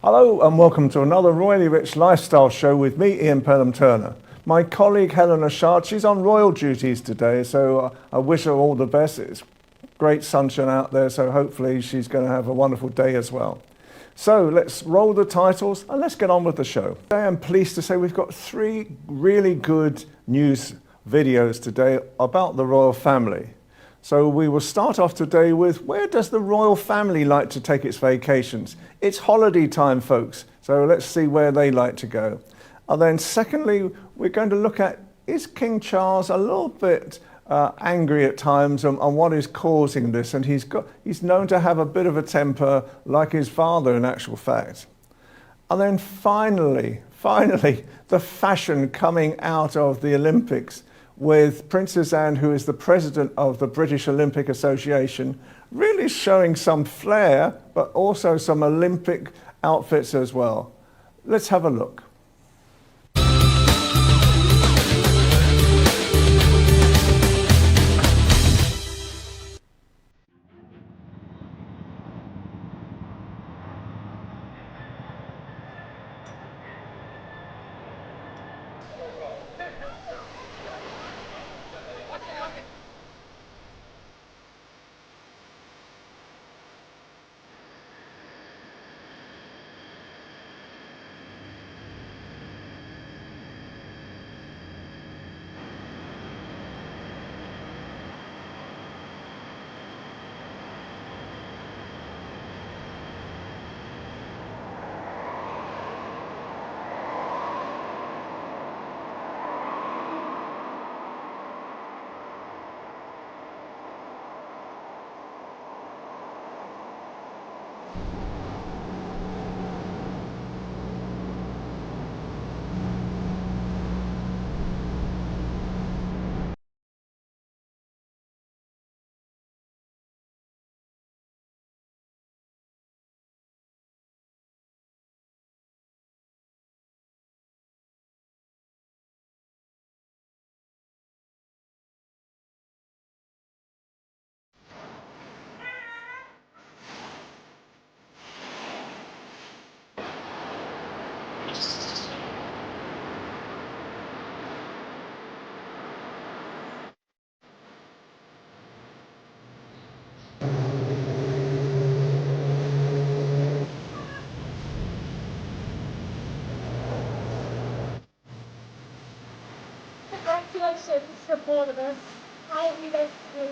Hello and welcome to another Royally Rich Lifestyle show with me, Ian Pelham Turner. My colleague Helena Chard, she's on royal duties today, so I wish her all the best. It's great sunshine out there, so hopefully she's going to have a wonderful day as well. So let's roll the titles and let's get on with the show. Today I'm pleased to say we've got 3 really good news videos today about the royal family. So we will start off today with, where does the royal family like to take its vacations? It's holiday time, folks, so let's see where they like to go. And then secondly, we're going to look at, is King Charles a little bit angry at times on what is causing this? And he's known to have a bit of a temper like his father in actual fact. And then finally, the fashion coming out of the Olympics, with Princess Anne, who is the president of the British Olympic Association, really showing some flair, but also some Olympic outfits as well. Let's have a look. Congratulations, supporters. I miss you.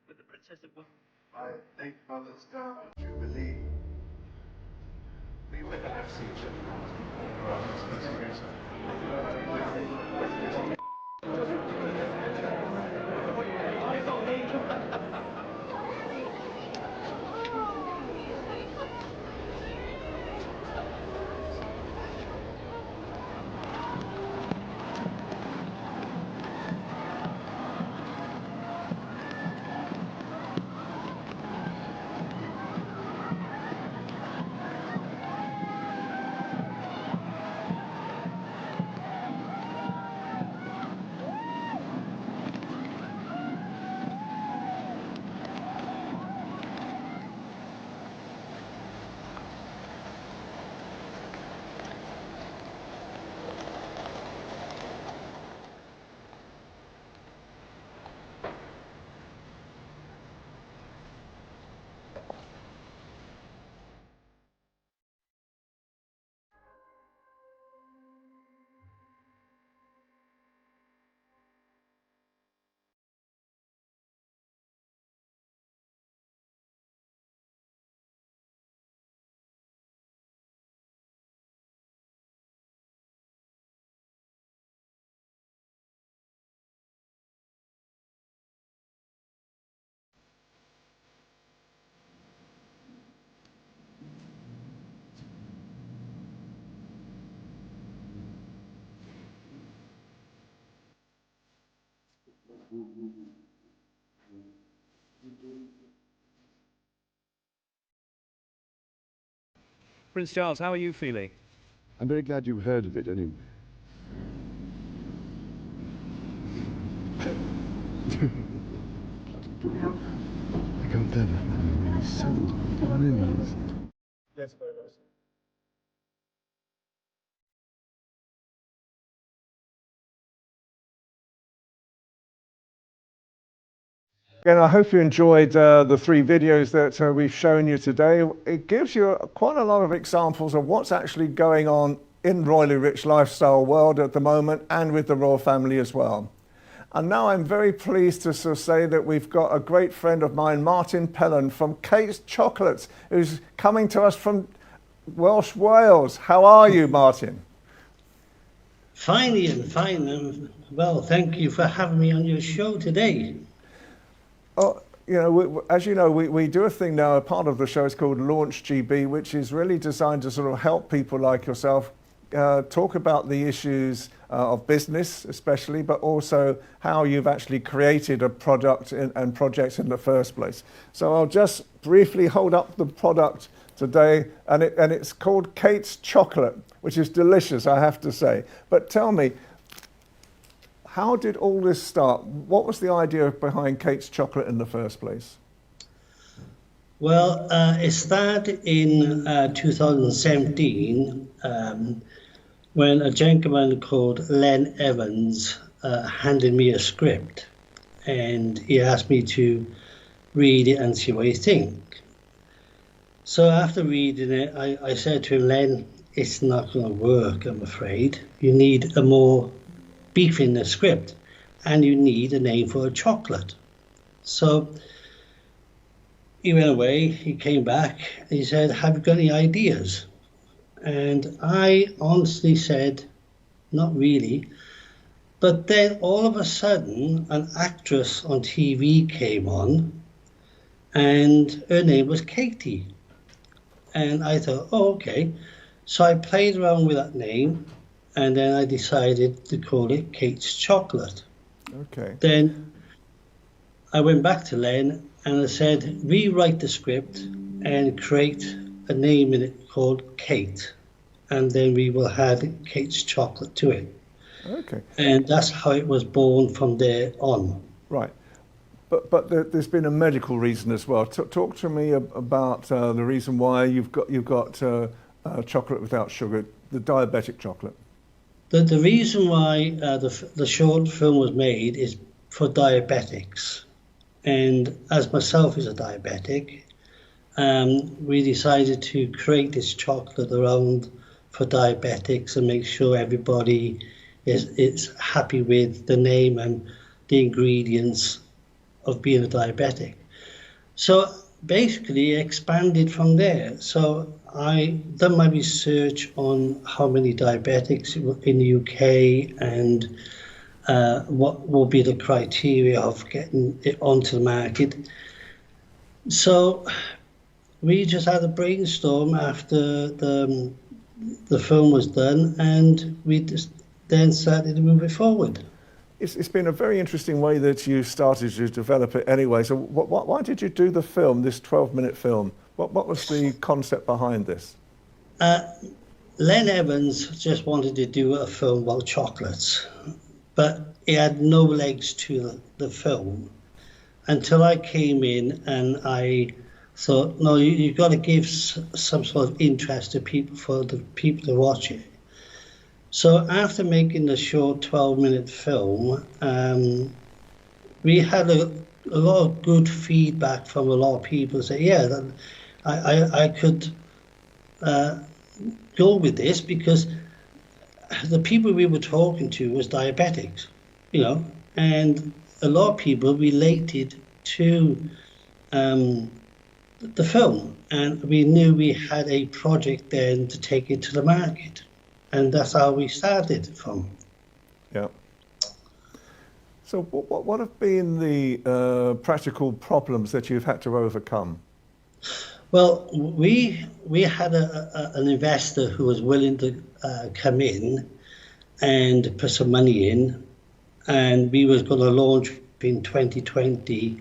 With the Princess of I think Mother's Day Jubilee. We will have to see each other. Prince Charles, how are you feeling? I'm very glad you've heard of it anyway. I can't tell that. It's so brilliant. Yes, very nice. Again, I hope you enjoyed the three videos that we've shown you today. It gives you quite a lot of examples of what's actually going on in royally rich lifestyle world at the moment and with the royal family as well. And now I'm very pleased to sort of say that we've got a great friend of mine, Martin Pelham from Kate's Chocolates, who's coming to us from Welsh Wales. How are you, Martin? Fine, Ian, fine. Well, thank you for having me on your show today. Oh, you know, as you know, we do a thing now, a part of the show is called Launch GB, which is really designed to sort of help people like yourself talk about the issues of business especially, but also how you've actually created a product and projects in the first place. So I'll just briefly hold up the product today, and it's called Kate's Chocolate, which is delicious, I have to say. But tell me, how did all this start? What was the idea behind Kate's Chocolate in the first place? Well, it started in 2017 when a gentleman called Len Evans handed me a script, and he asked me to read it and see what you think. So after reading it, I said to him, Len, it's not going to work, I'm afraid. You need a more beef in the script, and you need a name for a chocolate. So he went away, he came back, and he said, have you got any ideas? And I honestly said, not really. But then all of a sudden, an actress on TV came on, and her name was Katie. And I thought, oh, okay. So I played around with that name, and then I decided to call it Kate's Chocolate. Okay. Then I went back to Len and I said, rewrite the script and create a name in it called Kate, and then we will add Kate's Chocolate to it. Okay. And that's how it was born from there on. Right. But there's been a medical reason as well. Talk to me about the reason why you've got chocolate without sugar, the diabetic chocolate. The reason why the short film was made is for diabetics. And as myself is a diabetic, we decided to create this chocolate around for diabetics and make sure everybody is happy with the name and the ingredients of being a diabetic. So basically expanded from there. So I done my research on how many diabetics in the UK and what will be the criteria of getting it onto the market. So we just had a brainstorm after the film was done, and we just then started to move it forward. It's been a very interesting way that you started to develop it anyway. So why did you do the film, this 12-minute film? What was the concept behind this? Len Evans just wanted to do a film about chocolates, but it had no legs to the film until I came in and I thought, no, you've got to give some sort of interest to people for the people to watch it. So after making the short 12-minute film, we had a lot of good feedback from a lot of people say, yeah, I could go with this, because the people we were talking to was diabetics, you know, and a lot of people related to the film, and we knew we had a project then to take it to the market. And that's how we started from. Yeah. So what have been the practical problems that you've had to overcome? Well, we had an investor who was willing to come in and put some money in, and we was going to launch been 2020,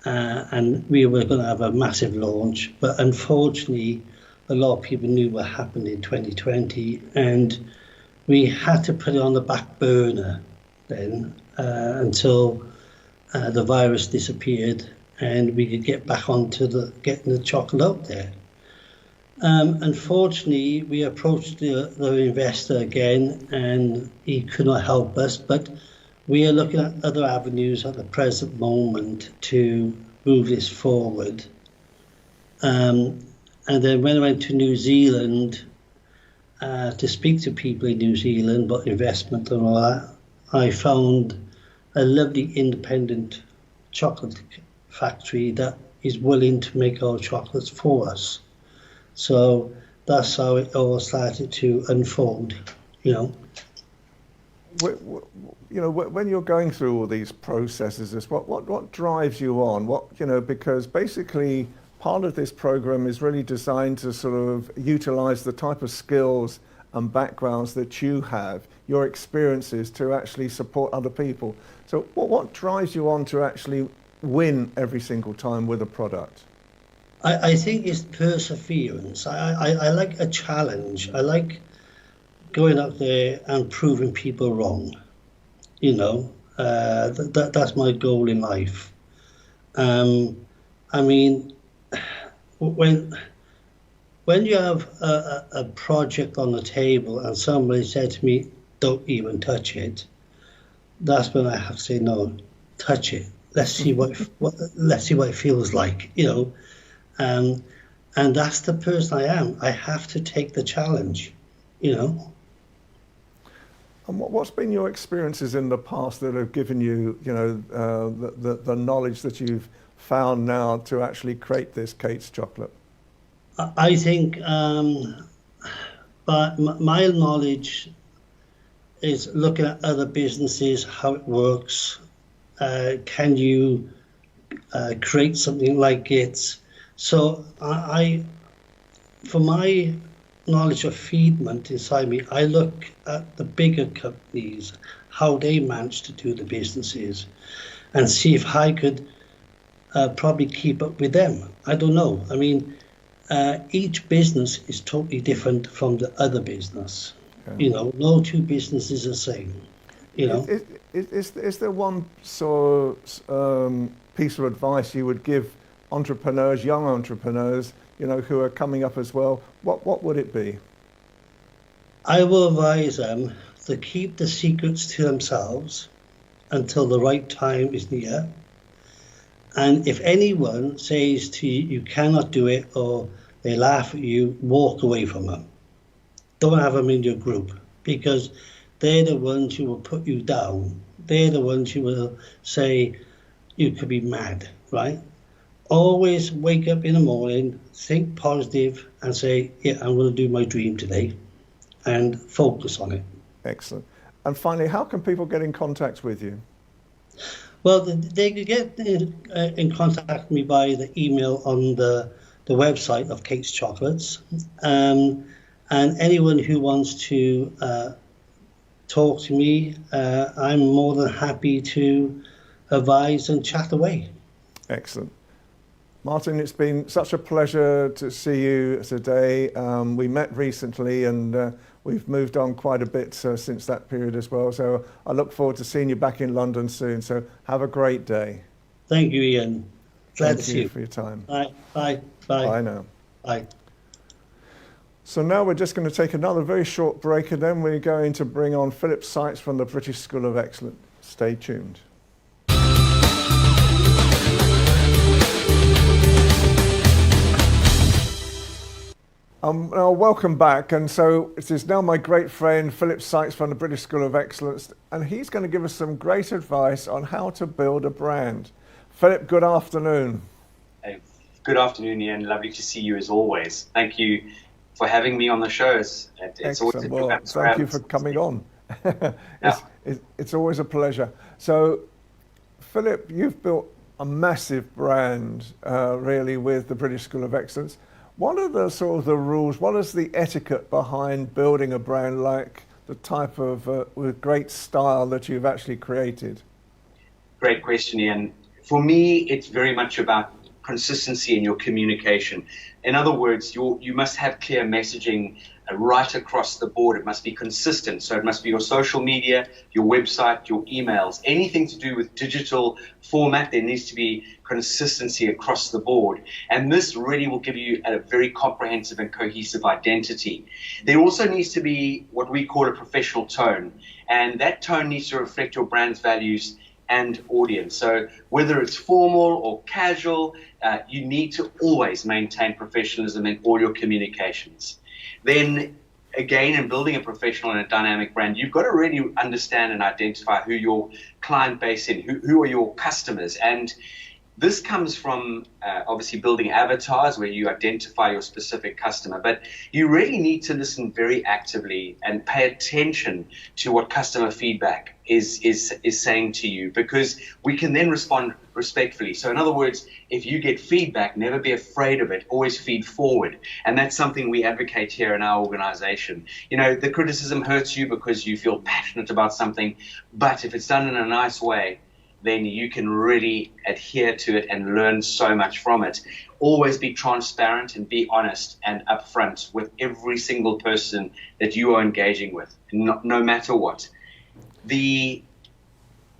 and we were going to have a massive launch, but unfortunately, a lot of people knew what happened in 2020, and we had to put it on the back burner then until the virus disappeared and we could get back onto getting the chocolate out there. Unfortunately, we approached the investor again and he could not help us, but we are looking at other avenues at the present moment to move this forward. And then when I went to New Zealand to speak to people in New Zealand about investment and all that, I found a lovely independent chocolate factory that is willing to make our chocolates for us. So that's how it all started to unfold, you know. When you're going through all these processes, what drives you on? Because basically part of this program is really designed to sort of utilize the type of skills and backgrounds that you have, your experiences, to actually support other people. So what drives you on to actually win every single time with a product? I think it's perseverance. I like a challenge. I like going out there and proving people wrong. You know, that's my goal in life. I mean, when you have a project on the table and somebody said to me, "Don't even touch it," that's when I have to say, "No, touch it. Let's see let's see what it feels like." You know. And that's the person I am. I have to take the challenge, you know. And what's been your experiences in the past that have given you, the knowledge that you've found now to actually create this Kate's chocolate? I think but my knowledge is looking at other businesses, how it works. Can you create something like it? So for my knowledge of feedment inside me, I look at the bigger companies, how they manage to do the businesses, and see if I could probably keep up with them. I don't know. I mean, each business is totally different from the other business. Okay. You know, no two businesses are the same. You know. Is there one sort of piece of advice you would give entrepreneurs, young entrepreneurs, who are coming up as well? What would it be? I will advise them to keep the secrets to themselves until the right time is near. And if anyone says to you, you cannot do it, or they laugh at you, walk away from them. Don't have them in your group, because they're the ones who will put you down. They're the ones who will say you could be mad, right? Always wake up in the morning, think positive, and say, yeah, I'm going to do my dream today, and focus on it. Excellent. And finally, how can people get in contact with you? Well, they could get in contact with me by the email on the website of Kate's Chocolates. And anyone who wants to talk to me, I'm more than happy to advise and chat away. Excellent. Martin, it's been such a pleasure to see you today. We met recently and we've moved on quite a bit since that period as well. So I look forward to seeing you back in London soon. So have a great day. Thank you, Ian. Glad to see you. Thank you for your time. Bye. Bye. Bye. Bye now. Bye. So now we're just going to take another very short break and then we're going to bring on Philip Sykes from the British School of Excellence. Stay tuned. Welcome back, and so it is now my great friend Philip Sykes from the British School of Excellence, and he's going to give us some great advice on how to build a brand. Philip, good afternoon. Hey, good afternoon, Ian. Lovely to see you as always. Thank you for having me on the show. It's always a well, thank you for coming on. It's always a pleasure. So, Philip, you've built a massive brand, really, with the British School of Excellence. What are the sort of the rules? What is the etiquette behind building a brand like the type of with great style that you've actually created? Great question, Ian. For me, it's very much about consistency in your communication. In other words, you must have clear messaging right across the board. It must be consistent. So it must be your social media, your website, your emails, anything to do with digital format. There needs to be consistency across the board. And this really will give you a very comprehensive and cohesive identity. There also needs to be what we call a professional tone. And that tone needs to reflect your brand's values and audience. So whether it's formal or casual, you need to always maintain professionalism in all your communications. Then again, in building a professional and a dynamic brand, you've got to really understand and identify who your client base is, who are your customers. And this comes from obviously building avatars where you identify your specific customer, but you really need to listen very actively and pay attention to what customer feedback is saying to you, because we can then respond respectfully. So in other words, if you get feedback, never be afraid of it, always feed forward. And that's something we advocate here in our organization. You know, the criticism hurts you because you feel passionate about something, but if it's done in a nice way, then you can really adhere to it and learn so much from it. Always be transparent and be honest and upfront with every single person that you are engaging with, no matter what.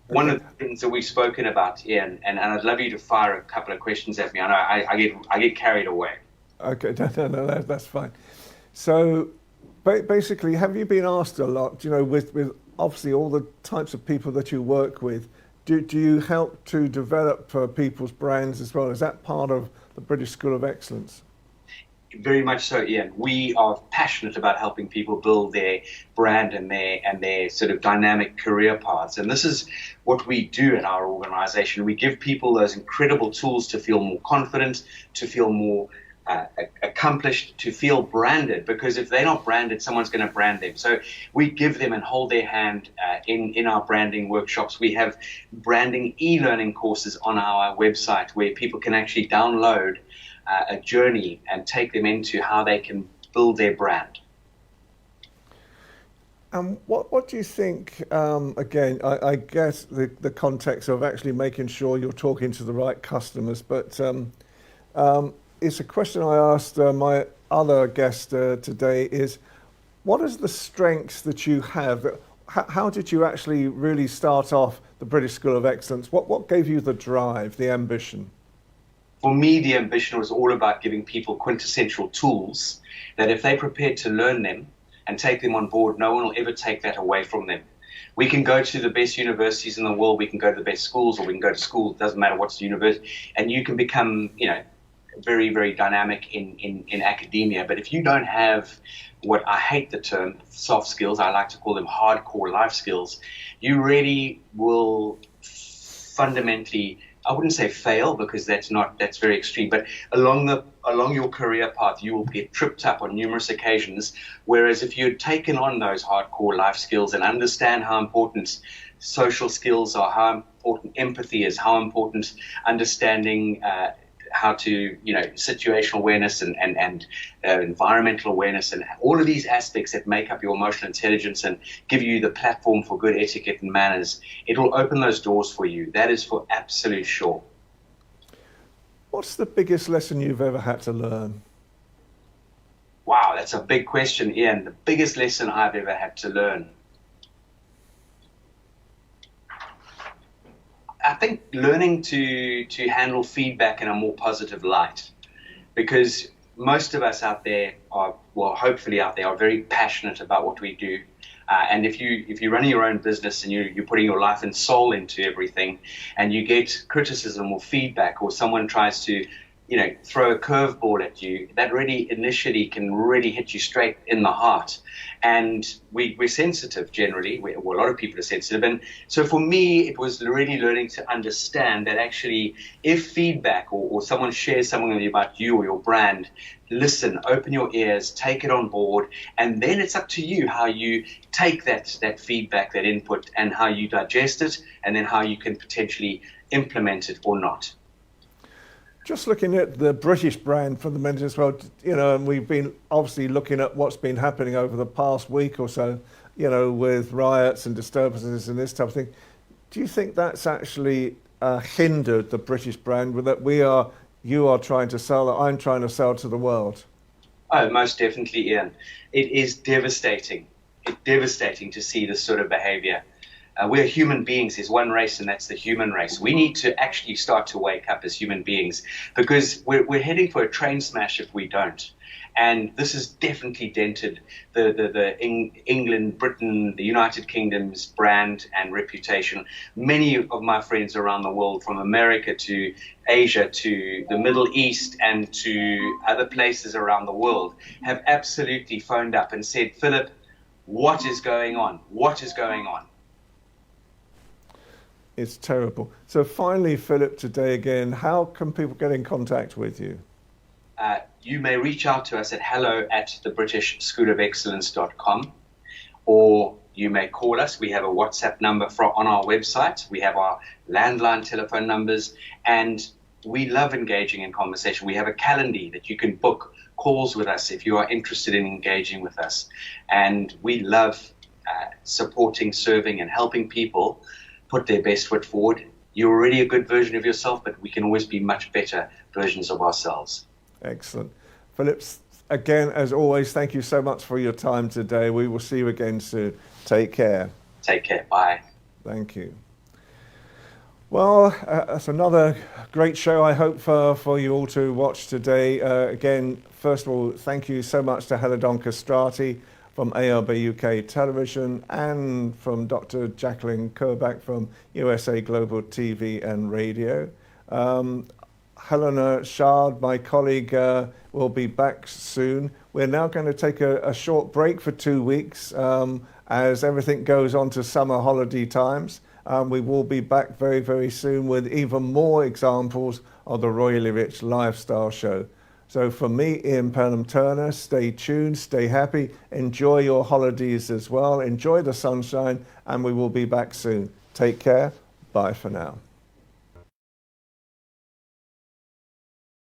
One of the things that we've spoken about, Ian, and I'd love you to fire a couple of questions at me. I know I get carried away. Okay, no, that's fine. So basically, have you been asked a lot, you know, with obviously all the types of people that you work with, do you help to develop people's brands as well? Is that part of the British School of Excellence? Very much so, Ian. We are passionate about helping people build their brand and their sort of dynamic career paths. And this is what we do at our organization. We give people those incredible tools to feel more confident, to feel more accomplished, to feel branded, because if they're not branded, someone's going to brand them. So we give them and hold their hand in our branding workshops. We have branding e-learning courses on our website where people can actually download a journey and take them into how they can build their brand. What do you think, again, I guess the context of actually making sure you're talking to the right customers, but it's a question I asked my other guest today is, what is the strengths that you have? How did you actually really start off the British School of Excellence? What gave you the drive, the ambition? For me, the ambition was all about giving people quintessential tools that if they're prepared to learn them and take them on board, no one will ever take that away from them. We can go to the best universities in the world, we can go to the best schools, or we can go to school, it doesn't matter what's the university, and you can become, you know, very, very dynamic in academia. But if you don't have what I hate the term soft skills, I like to call them hardcore life skills, you really will fundamentally, I wouldn't say fail because that's very extreme, but along your career path, you will get tripped up on numerous occasions. Whereas if you had taken on those hardcore life skills and understand how important social skills are, how important empathy is, how important understanding how to, you know, situational awareness and environmental awareness and all of these aspects that make up your emotional intelligence and give you the platform for good etiquette and manners, it will open those doors for you. That is for absolute sure. What's the biggest lesson you've ever had to learn? Wow, that's a big question, Ian. The biggest lesson I've ever had to learn. I think learning to handle feedback in a more positive light, because most of us out there are, well, hopefully out there, are very passionate about what we do. And if you're running your own business and you're putting your life and soul into everything, and you get criticism or feedback, or someone tries to, you know, throw a curveball at you, that really initially can really hit you straight in the heart. And we're sensitive generally. A lot of people are sensitive. And so for me, it was really learning to understand that actually if feedback or someone shares something about you or your brand, listen, open your ears, take it on board, and then it's up to you how you take that feedback, that input, and how you digest it, and then how you can potentially implement it or not. Just looking at the British brand fundamentally as well, you know, and we've been obviously looking at what's been happening over the past week or so, you know, with riots and disturbances and this type of thing. Do you think that's actually hindered the British brand that you are trying to sell, that I'm trying to sell to the world? Oh, most definitely, Ian. It is devastating. It's devastating to see this sort of behavior. We're human beings. There's one race, and that's the human race. We need to actually start to wake up as human beings, because we're heading for a train smash if we don't. And this has definitely dented the England, Britain, the United Kingdom's brand and reputation. Many of my friends around the world, from America to Asia to the Middle East and to other places around the world, have absolutely phoned up and said, Philip, what is going on? What is going on? It's terrible. So finally, Philip, today again, how can people get in contact with you? You may reach out to us at hello@thebritishschoolofexcellence.com, or you may call us. We have a WhatsApp number on our website. We have our landline telephone numbers, and we love engaging in conversation. We have a calendar that you can book calls with us if you are interested in engaging with us. And we love supporting, serving, and helping people put their best foot forward. You're already a good version of yourself, but we can always be much better versions of ourselves. Excellent. Philip, again, as always, thank you so much for your time today. We will see you again soon. Take care. Take care. Bye. Thank you. Well, that's another great show, I hope, for you all to watch today. Again, first of all, thank you so much to Helena Chard from ARB UK Television, and from Dr. Jacqueline Kerback from USA Global TV and Radio. Helena Chard, my colleague, will be back soon. We're now going to take a short break for 2 weeks as everything goes on to summer holiday times. We will be back very, very soon with even more examples of the Royally Rich Lifestyle Show. So from me, Ian Pelham Turner, stay tuned, stay happy, enjoy your holidays as well, enjoy the sunshine, and we will be back soon. Take care. Bye for now.